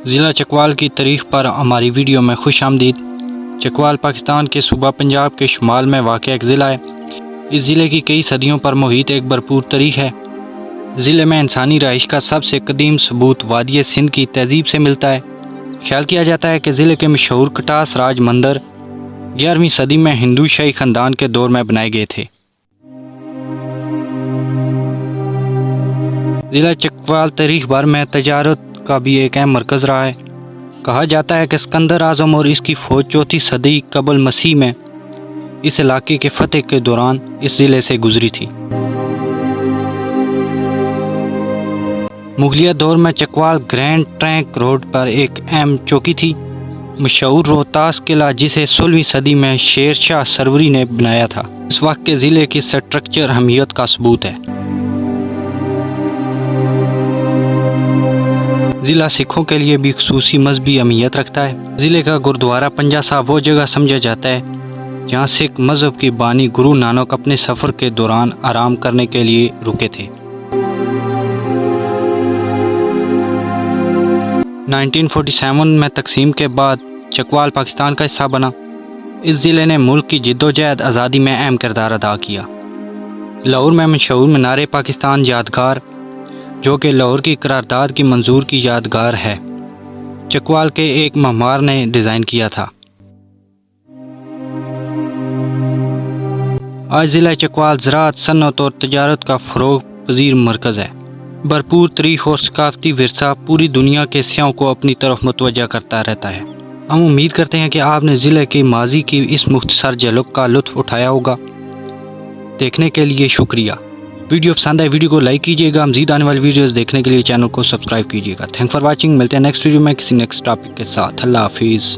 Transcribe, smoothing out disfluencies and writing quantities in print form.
ضلع چکوال کی تاریخ پر ہماری ویڈیو میں خوش آمدید۔ چکوال پاکستان کے صوبہ پنجاب کے شمال میں واقع ایک ضلع ہے۔ اس ضلع کی کئی صدیوں پر محیط ایک بھرپور تاریخ ہے۔ ضلع میں انسانی رہائش کا سب سے قدیم ثبوت وادی سندھ کی تہذیب سے ملتا ہے۔ خیال کیا جاتا ہے کہ ضلع کے مشہور کٹاس راج مندر 11ویں صدی میں ہندو شاہی خاندان کے دور میں بنائے گئے تھے۔ ضلع چکوال تاریخ بھر میں تجارت کا بھی ایک اہم مرکز رہا ہے۔ کہا جاتا ہے کہ اسکندر اعظم اور اس کی فوج 4 صدی قبل مسیح میں اس علاقے کے فتح کے دوران اس ضلع سے گزری تھی۔ مغلیہ دور میں چکوال گرینڈ ٹرنک روڈ پر ایک اہم چوکی تھی۔ مشہور روہتاس قلعہ جسے 16ویں صدی میں شیر شاہ سروری نے بنایا تھا، اس وقت کے ضلع کی سٹرکچر اہمیت کا ثبوت ہے۔ ضلع سکھوں کے لیے بھی خصوصی مذہبی اہمیت رکھتا ہے۔ ضلع کا گردوارہ پنجا صاحب وہ جگہ سمجھا جاتا ہے جہاں سکھ مذہب کی بانی گرو نانک اپنے سفر کے دوران آرام کرنے کے لیے رکے تھے۔ 1947 میں تقسیم کے بعد چکوال پاکستان کا حصہ بنا۔ اس ضلع نے ملک کی جدوجہد آزادی میں اہم کردار ادا کیا۔ لاہور میں مشہور مینار پاکستان یادگار، جو کہ لاہور کی قرارداد کی منظور کی یادگار ہے، چکوال کے ایک معمار نے ڈیزائن کیا تھا۔ آج ضلع چکوال زراعت، صنعت اور تجارت کا فروغ پذیر مرکز ہے۔ بھرپور تاریخ اور ثقافتی ورثہ پوری دنیا کے سیاحوں کو اپنی طرف متوجہ کرتا رہتا ہے۔ ہم امید کرتے ہیں کہ آپ نے ضلع کے ماضی کی اس مختصر جھلک کا لطف اٹھایا ہوگا۔ دیکھنے کے لیے شکریہ۔ ویڈیو پسند آئے ویڈیو کو لائک کیجیے گا۔ مزید آنے والی ویڈیوز دیکھنے کے لیے چینل کو سبسکرائب کیجیے گا۔ Thank for watching. ملتے ہیں نیکسٹ ویڈیو میں کسی نیکسٹ ٹاپک کے ساتھ۔ اللہ حافظ۔